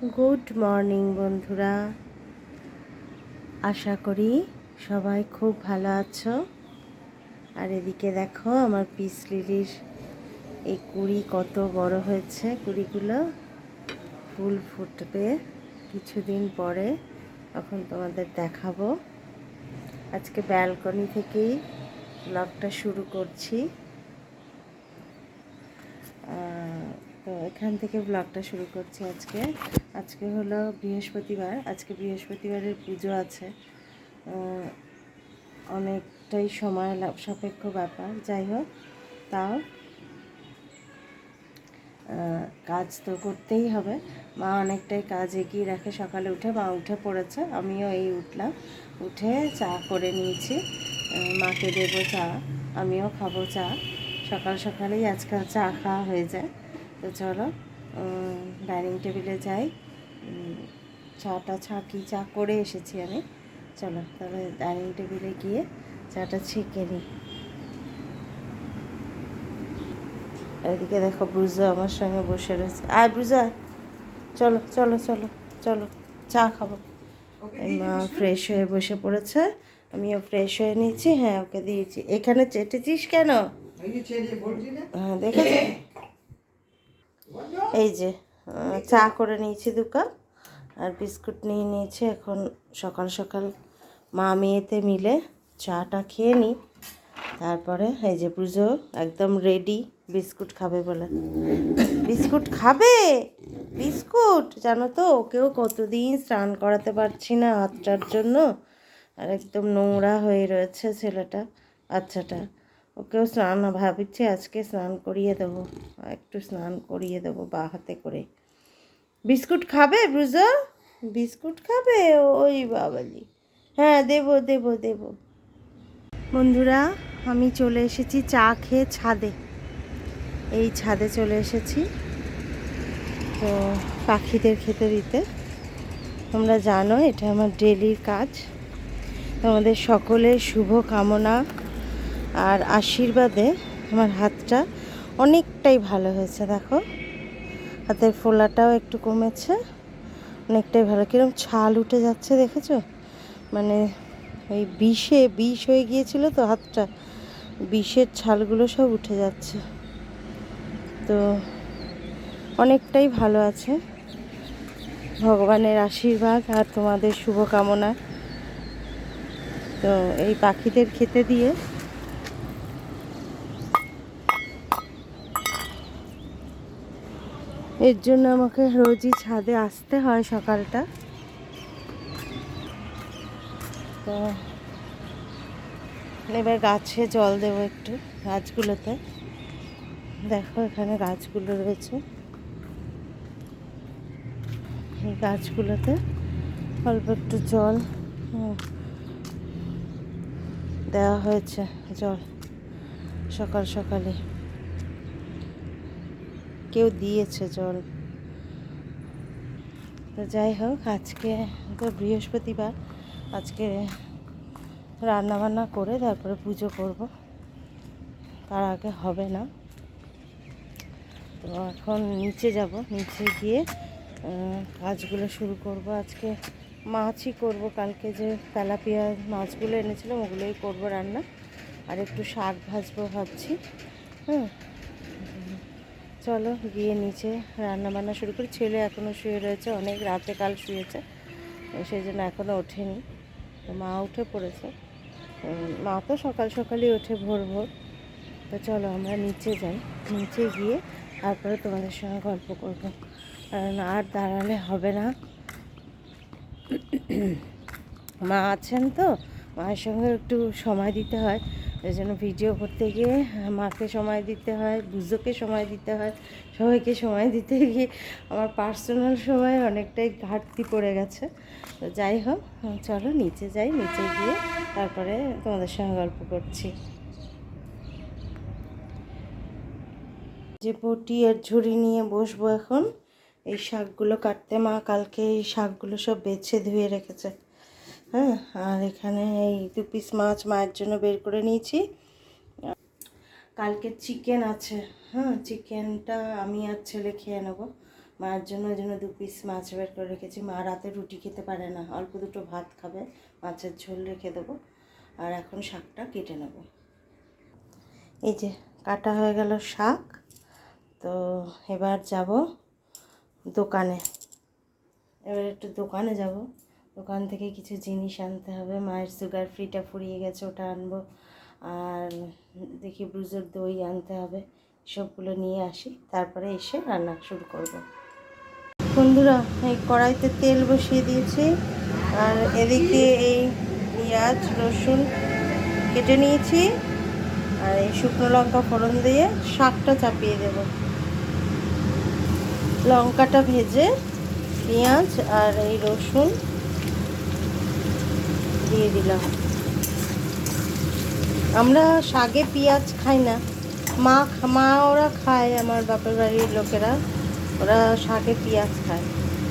Good morning বন্ধুরা, আশা করি সবাই খুব ভালো আছো। আর এদিকে দেখো আমার পিস লিলির এই কুড়ি কত বড় হয়েছে। কুড়িগুলো ফুল ফুটবে কিছুদিন পরে, তখন তোমাদের দেখাবো। আজকে ব্যালকনি থেকেই ব্লগটা শুরু করছি। তো এখান থেকে ব্লগটা শুরু করছি। আজকে হলো বৃহস্পতিবার। আজকে বৃহস্পতিবারের পুজো আছে। অনেকটাই সময় সাপেক্ষ ব্যাপার, যাই হোক তাও কাজ তো করতেই হবে। মা অনেকটাই কাজ এগিয়ে রাখে। সকালে উঠে মা উঠে পড়েছে, আমিও এই উঠলাম, উঠে চা করে নিয়েছি। মাকে দেবো চা, আমিও খাবো চা। সকাল সকালেই আজকাল চা খাওয়া হয়ে যায়। তো চলো ডাইনিং টেবিলে যাই। কি চা করে এসেছি আমি। চলো তাহলে ডাইনিং টেবিলে গিয়ে চাটা ছেঁকে নিই। এদিকে দেখো ব্রুজা আমার সঙ্গে বসে রয়েছে। আয় ব্রুজা, চলো চলো চলো চলো চা খাবো। মা ফ্রেশ হয়ে বসে পড়েছে, আমিও ফ্রেশ হয়ে নিয়েছি। হ্যাঁ, ওকে দিয়েছি। এখানে চেটেছিস কেন? হ্যাঁ দেখেছি। এই যে চা করে নিয়েছি 2 কাপ, আর বিস্কুট নিয়ে নিয়েছি। এখন সকাল সকাল মা মেয়েতে মিলে চাটা খেয়ে নিই। তারপরে এই যে ব্রুজো একদম রেডি বিস্কুট খাবে বলে। বিস্কুট খাবে, বিস্কুট। জানো তো ওকেও কতদিন স্নান করাতে পারছি না হাতটার জন্য, আর একদম নোংরা হয়ে রয়েছে ছেলেটা, বাচ্চাটা। ওকেও স্নান ভাবছি আজকে স্নান করিয়ে দেবো, একটু স্নান করিয়ে দেবো বা হাতে করে। বিস্কুট খাবে ব্রুজো, বিস্কুট খাবে? ওই বাবালি, হ্যাঁ দেবো দেবো দেবো। বন্ধুরা, আমি চলে এসেছি চা খেয়ে ছাদে। এই ছাদে চলে এসেছি তো পাখিদের খেতে দিতে। তোমরা জানো এটা আমার ডেলির কাজ। তোমাদের সকলের শুভ কামনা আর আশীর্বাদে আমার হাতটা অনেকটাই ভালো হয়েছে। দেখো হাতের ফোলাটাও একটু কমেছে, অনেকটাই ভালো। কিরকম ছাল উঠে যাচ্ছে দেখেছো? মানে ওই বিষ হয়ে গিয়েছিল তো হাতটা, বিষের ছালগুলো সব উঠে যাচ্ছে। তো অনেকটাই ভালো আছে ভগবানের আশীর্বাদ আর তোমাদের শুভকামনা। তো এই পাখিদের খেতে দিয়ে এর জন্য আমাকে রোজই ছাদে আসতে হয় সকালটা। তো এবার গাছে জল দেবো একটু, গাছগুলোতে। দেখো এখানে গাছগুলো রয়েছে, এই গাছগুলোতে অল্প একটু জল দেওয়া হয়েছে। জল সকাল সকালে কেউ দিয়েছে জল। তো যাই হোক, আজকে তো বৃহস্পতিবার, আজকে রান্নাবান্না করে তারপরে পুজো করব, তার আগে হবে না। তো এখন নিচে যাব, নিচে গিয়ে কাজগুলো শুরু করব। আজকে মাছই করব, কালকে যে তেলাপিয়া মাছগুলো এনেছিলাম ওগুলোই করব রান্না, আর একটু শাক ভাজবো ভাবছি। চলো গিয়ে নিচে রান্না বান্না শুরু করি। ছেলে এখনও শুয়ে রয়েছে, অনেক রাতে কাল শুয়েছে, সেই জন্য এখনও ওঠেনি। তো মা উঠে পড়েছে, মা তো সকাল সকালই ওঠে ভোর ভোর। তো চলো আমরা নিচে যাই, নিচে গিয়ে তারপরে তোমাদের সঙ্গে গল্প করব, কারণ আর দাঁড়ালে হবে না। মা আছেন তো, মায়ের সঙ্গে একটু সময় দিতে হয়। এই জন্য ভিডিও করতে গিয়ে মাকে সময় দিতে হয়, বুঝোকে সময় দিতে হয়, সবাইকে সময় দিতে গিয়ে আমার পার্সোনাল সময় অনেকটাই ঘাটতি পড়ে গেছে। তো যাই হোক, চলো নিচে যাই, নিচে গিয়ে তারপরে তোমাদের সঙ্গে গল্প করছি। যে বটি আর ঝুড়ি নিয়ে বসবো এখন এই শাকগুলো কাটতে। মা কালকে এই শাকগুলো সব বেছে ধুয়ে রেখেছে। হ্যাঁ, আর এখানে এই 2 পিস মাছ মায়ের জন্য বের করে নিয়েছি। কালকে চিকেন আছে, হ্যাঁ চিকেনটা আমি আর ছেলে খেয়ে নেবো। মায়ের জন্য ওই জন্য 2 পিস মাছ বের করে রেখেছি। মা রাতে রুটি খেতে পারে না, অল্প দুটো ভাত খাবে, মাছের ঝোল রেখে দেবো। আর এখন শাকটা কেটে নেব। এই যে কাটা হয়ে গেল শাক। তো এবার যাব দোকানে। এবার একটু দোকানে যাব, দোকান থেকে কিছু জিনিস আনতে হবে। মায়ের সুগার ফ্রিটা ফুরিয়ে গেছে, ওটা আনবো। আর দেখি ব্রুজের দই আনতে হবে, সবগুলো নিয়ে আসি, তারপরে এসে রান্না শুরু করব। বন্ধুরা, এই কড়াইতে তেল বসিয়ে দিয়েছি, আর এদিকে এই পেঁয়াজ রসুন কেটে নিয়েছি, আর এই শুকনো লঙ্কা ফোড়ন দিয়ে শাকটা চাপিয়ে দেব। লঙ্কাটা ভেজে পেঁয়াজ আর এই রসুন দিয়ে দিলাম। আমরা শাকে পেঁয়াজ খাই না, মা ওরা খায়, আমার বাপের বাড়ির লোকেরা, ওরা শাকে পেঁয়াজ খায়।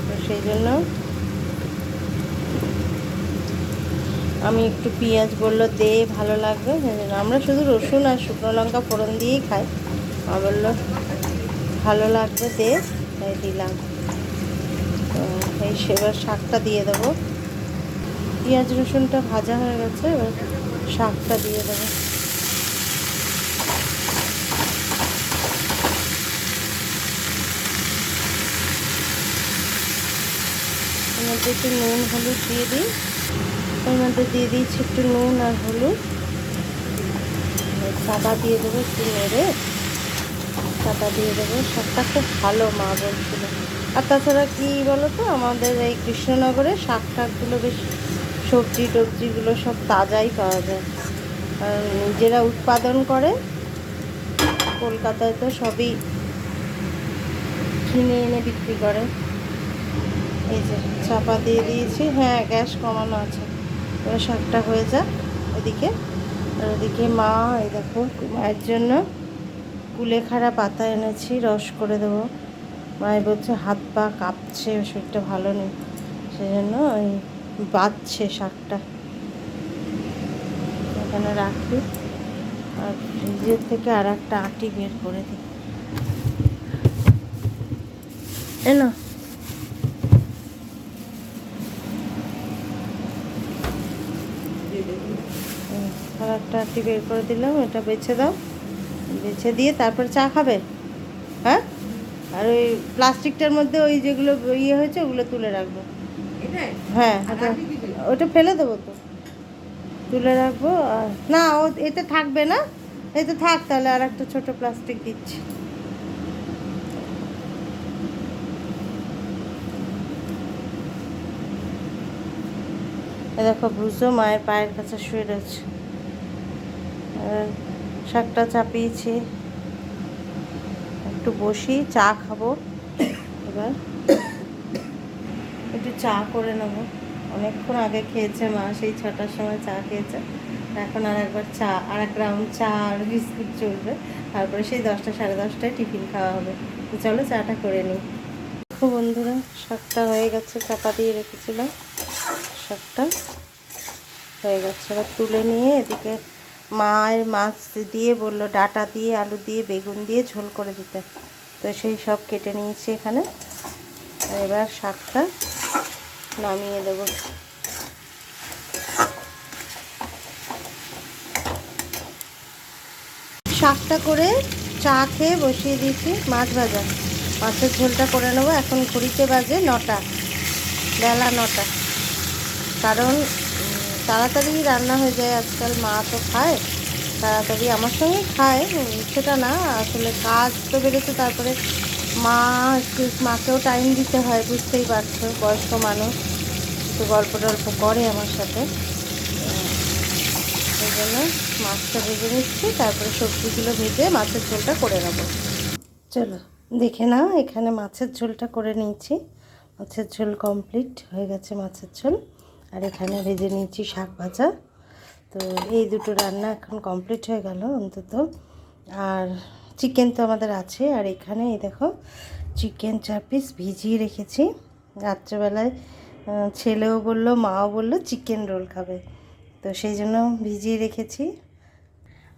তো সেই জন্য আমি একটু পেঁয়াজ বললো দে, ভালো লাগবে। আমরা শুধু রসুন আর শুকনো লঙ্কা ফোড়ন দিয়েই খাই। মা বললো ভালো লাগবে দে, তাই দিলাম। তো এই সেবার শাকটা দিয়ে দেবো। পেঁয়াজ রসুনটা ভাজা হয়ে গেছে, এবার শাকটা দিয়ে দেবো। এর মধ্যে একটু নুন হলুদ দিয়ে দিই, এর মধ্যে দিয়ে দিয়েছি একটু নুন আর হলুদ। চাপা দিয়ে দেবো, একটু নেড়ে চাপা দিয়ে দেবো। শাকটা খুব ভালো মা বলছিল। আর তাছাড়া কী বলো তো, আমাদের এই কৃষ্ণনগরে শাক টাকগুলো বেশ, সবজি টবজিগুলো সব তাজাই পাওয়া যায়, আর নিজেরা উৎপাদন করে। কলকাতায় তো সবই কিনে এনে বিক্রি করে। এই যে চাপা দিয়ে দিয়েছি, হ্যাঁ গ্যাস কমানো আছে। এবার শাকটা হয়ে যাক এদিকে। আর ওদিকে মা, এই দেখো মায়ের জন্য কুলেখাড়া পাতা এনেছি, রস করে দেবো। মায়ের বলছে হাত পা কাঁপছে, শরীরটা ভালো নেই, সেই জন্য ওই বাঁধছে শাকটা। এখানে রাখি, আর ফ্রিজের থেকে আর একটা আটি বের করে দিই। এনো আর একটা আটি বের করে দিলাম, এটা বেছে দাও। বেছে দিয়ে তারপর চা খাবে, হ্যাঁ? আর ওই প্লাস্টিকটার মধ্যে ওই যেগুলো ইয়ে হয়েছে ওগুলো তুলে রাখবো। হ্যাঁ, ওটা ফেলে দেবো তো, তুলে রাখবো। আর না, ও এতে থাকবে না, এতে থাক, তাহলে আর একটা ছোটো প্লাস্টিক দিচ্ছি। দেখো বুঝো মায়ের পায়ের কাছে শুয়ে রয়েছে। শাকটা চাপিয়েছি, একটু বসি, চা খাবো। এবার একটু চা করে নেবো। অনেকক্ষণ আগে খেয়েছে মা, সেই 6টার সময় চা খেয়েছে। এখন আর একবার চা, আর এক রাউন্ড চা আর বিস্কুট চলবে, তারপরে সেই 10টা সাড়ে 10টায় টিফিন খাওয়া হবে। তো চলো চাটা করে নিই। দেখো বন্ধুরা, শাকটা হয়ে গেছে, চাপা দিয়ে রেখেছিলাম, শাকটা হয়ে গেছে। এবার তুলে নিয়ে এদিকে মায়ের মাছ দিয়ে বললো ডাঁটা দিয়ে আলু দিয়ে বেগুন দিয়ে ঝোল করে দিতে, তো সেই সব কেটে নিয়েছি এখানে। আর এবার শাকটা নামিয়ে দেব। শাকটা করে চা খেয়ে বসিয়ে দিয়েছি মাছ ভাজা। মাছের ঝোলটা করে নেবো। এখন ঘড়িতে বাজে 9টা, বেলা 9টা। কারণ তাড়াতাড়ি রান্না হয়ে যায় আজকাল, মা তো খায় তাড়াতাড়ি, আমার সঙ্গেই খায়, সেটা না, আসলে কাজ তো বেড়েছে। তারপরে মাকেও টাইম দিতে হয়, বুঝতেই পারছো, বয়স্ক মানুষ, একটু গল্প টল্প করে আমার সাথে। সেই জন্য মাছটা ভেজে নিচ্ছি, তারপরে সবজিগুলো ভেজে মাছের ঝোলটা করে নেব। চলো দেখে নাও, এখানে মাছের ঝোলটা করে নিয়েছি। মাছের ঝোল কমপ্লিট হয়ে গেছে, মাছের ঝোল। আর এখানে ভেজে নিয়েছি শাক ভাজা। তো এই দুটো রান্না এখন কমপ্লিট হয়ে গেল অন্তত। আর চিকেন তো আমাদের আছে। আর এখানে এই দেখো চিকেন 4 পিস ভিজিয়ে রেখেছি। রাত্রেবেলায় ছেলেও বলল, মাও বলল চিকেন রোল খাবে, তো সেই জন্য ভিজিয়ে রেখেছি।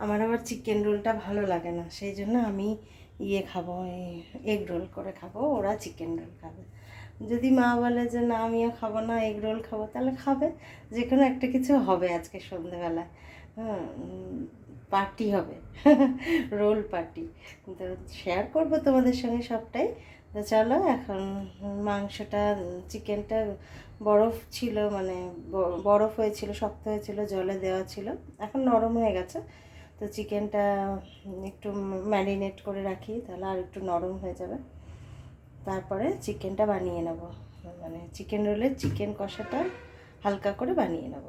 আমার আবার চিকেন রোলটা ভালো লাগে না, সেই জন্য আমি ইয়ে খাবো, এগ রোল করে খাবো, ওরা চিকেন রোল খাবে। যদি মা বলে যে না আমিও খাবো না, এগ রোল খাবো, তাহলে খাবে। যে কোনো একটা কিছু হবে আজকে সন্ধ্যেবেলায়। হ্যাঁ, পার্টি হবে, রোল পার্টি। তো শেয়ার করবো তোমাদের সঙ্গে সবটাই। তো চলো এখন মাংসটা, চিকেনটা বরফ ছিল, মানে বরফ হয়েছিল, শক্ত হয়েছিল, জলে দেওয়া ছিল, এখন নরম হয়ে গেছে। তো চিকেনটা একটু ম্যারিনেট করে রাখি, তাহলে আর একটু নরম হয়ে যাবে। তারপরে চিকেনটা বানিয়ে নেব, মানে চিকেন রোলের চিকেন কষাটা হালকা করে বানিয়ে নেব।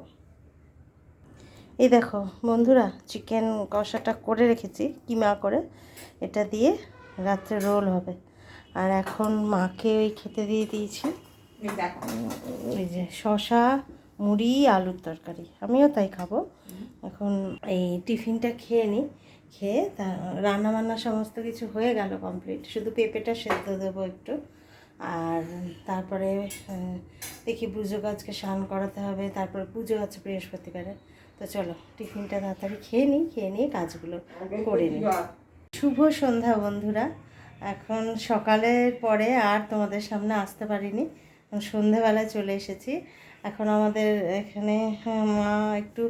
এই দেখো বন্ধুরা, চিকেন কষাটা করে রেখেছি কিমা করে, এটা দিয়ে রাত্রে রোল হবে। আর এখন মাকে ওই খেতে দিয়ে দিয়েছি এই যে শসা, মুড়ি, আলুর তরকারি, আমিও তাই খাবো। এখন এই টিফিনটা খেয়ে নিই, খেয়ে তা রান্নাবান্না সমস্ত কিছু হয়ে গেল কমপ্লিট, শুধু পেঁপেটা সেদ্ধ দেবো একটু। আর তারপরে দেখি পুজো কাজকে স্নান করাতে হবে, তারপরে পুজো আছে বৃহস্পতিবারে। তো চলো টিফিনটা তাড়াতাড়ি খেয়ে নিয়ে কাজগুলো করে নিই। শুভ সন্ধ্যা বন্ধুরা। এখন সকালের পরে আর তোমাদের সামনে আসতে পারিনি, সন্ধ্যেবেলায় চলে এসেছি। এখন আমাদের এখানে মা একটু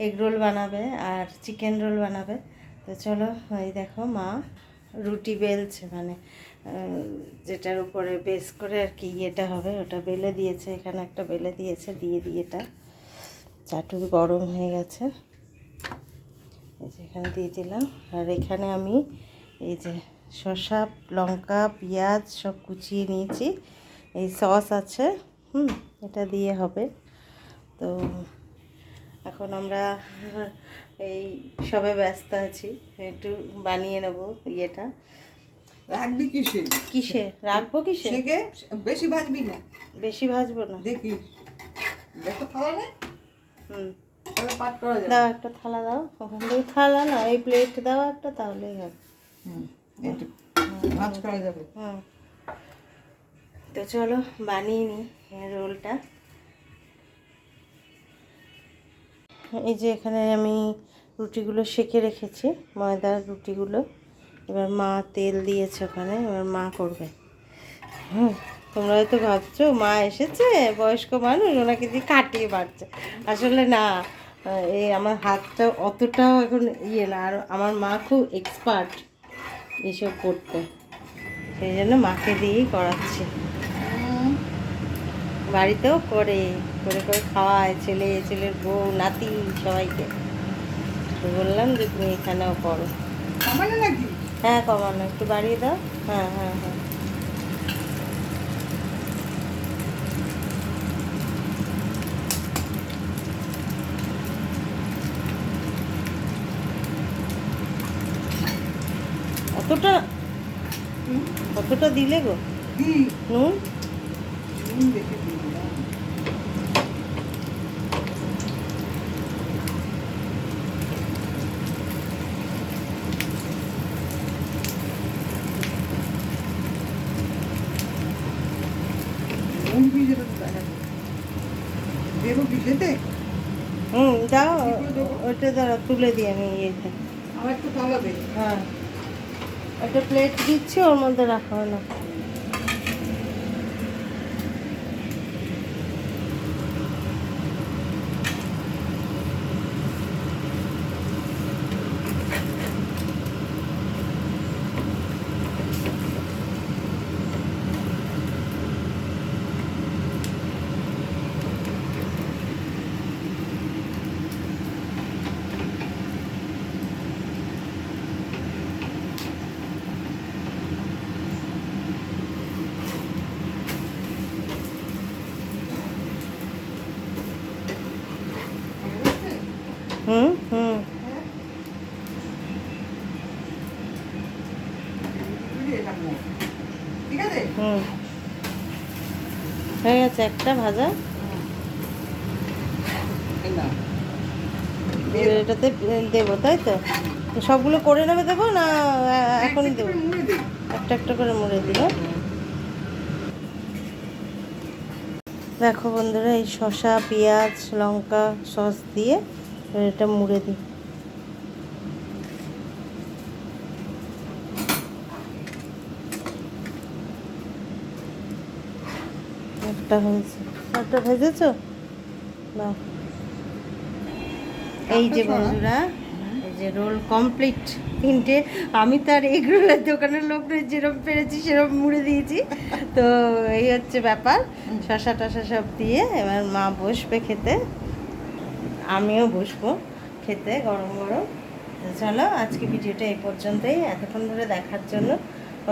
এগ রোল বানাবে আর চিকেন রোল বানাবে। তো চলো, এই দেখো মা রুটি বেলছে, মানে যেটার উপরে বেস করে আর কি ইয়েটা হবে, ওটা বেলে দিয়েছে, এখানে একটা বেলে দিয়েছে, দিয়ে এটা চাটুর গরম হয়ে গেছে, এই যে এখানে দিয়ে দিলাম। আর এখানে আমি এই যে শসা, লঙ্কা, পেঁয়াজ সব কুচিয়ে নিয়েছি, এই সস আছে, এটা দিয়ে হবে। তো এখন আমরা এই সবে ব্যস্ত আছি, একটু বানিয়ে নেব ইয়েটা। রাখবি কিসে? কিসে রাখবো? কিসে? বেশি ভাজবি না। বেশি ভাজবো না, দেখি দেখো থালা নেই। পাট করা যাবে। দাও একটা থালা, দাও ওখান থেকে, থালা না এই প্লেট দাও একটা, তাহলেই হবে। একটু ভাজ করা যাবে। তো চলো বানিয়ে নিই রোলটা। এই যে এখানে আমি রুটিগুলো সেঁকে রেখেছি, ময়দার রুটিগুলো। এবার মা তেল দিয়েছে ওখানে, এবার মা করবে। তোমরা হয়তো ভাবছো মা এসেছে, বয়স্ক মানুষ, ওনাকে দিয়ে কাটিয়ে বাড়ছে। আসলে না, এই আমার হাতটা অতটাও এখন ইয়ে না, আর আমার মা খুব এক্সপার্ট এসব করতে, সেই জন্য মাকে দিয়েই করাচ্ছি। বাড়িতেও করে করে করে খাওয়ায় ছেলের বউ, নাতি, সবাইকে। তো বললাম যে তুমি এখানেও করো। হ্যাঁ কমানো, একটু বাড়িয়ে দাও। হ্যাঁ হ্যাঁ হ্যাঁ, কতটা দিলে গো নুন? দাও, ওটা দাঁড়া তুলে দিই আমি ইয়েতে। হ্যাঁ, একটা প্লেট দিচ্ছি, ওর মধ্যে রাখা হলো। হুম হুম হুম, হয়ে গেছে একটা ভাজা। এটাতে দেবো, তাই তো? সবগুলো করে নেবে, দেবো না এখনই দেবো? একটা একটা করে মুড়ে দিই। দেখো বন্ধুরা, এই শসা, পেঁয়াজ, লঙ্কা, সস দিয়ে এটা মুড়ে দিই। একটা হয়েছে, একটা ভেজেছ না? এই যে বন্ধুরা, এই যে রোল কমপ্লিট 3টে। আমি তো আর এগ রোলের দোকানের লোক নই, যেরকম পেরেছি সেরকম মুড়ে দিয়েছি। তো এই হচ্ছে ব্যাপার, শশা টশা সব দিয়ে এবার মা বসবে খেতে, আমিও বসবো খেতে গরম গরম। তো চলো, আজকে ভিডিওটা এই পর্যন্তই। এতক্ষণ ধরে দেখার জন্য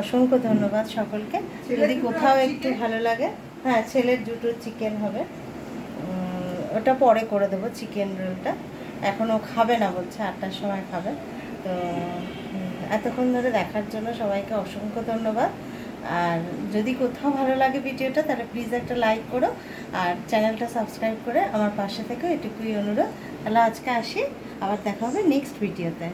অসংখ্য ধন্যবাদ সকলকে। যদি কোথাও একটু ভালো লাগে, হ্যাঁ ছেলের 2টো চিকেন হবে, ওটা পরে করে দেবো চিকেন রোলটা। এখনও খাবে না বলছে, 8টার সময় খাবে। তো এতক্ষণ ধরে দেখার জন্য সবাইকে অসংখ্য ধন্যবাদ। আর যদি কোথাও ভালো লাগে ভিডিওটা, তাহলে প্লিজ একটা লাইক করো আর চ্যানেলটা সাবস্ক্রাইব করে আমার পাশে থেকো, এটুকুই অনুরোধ। তাহলে আজকে আসি, আবার দেখা হবে নেক্সট ভিডিওতে।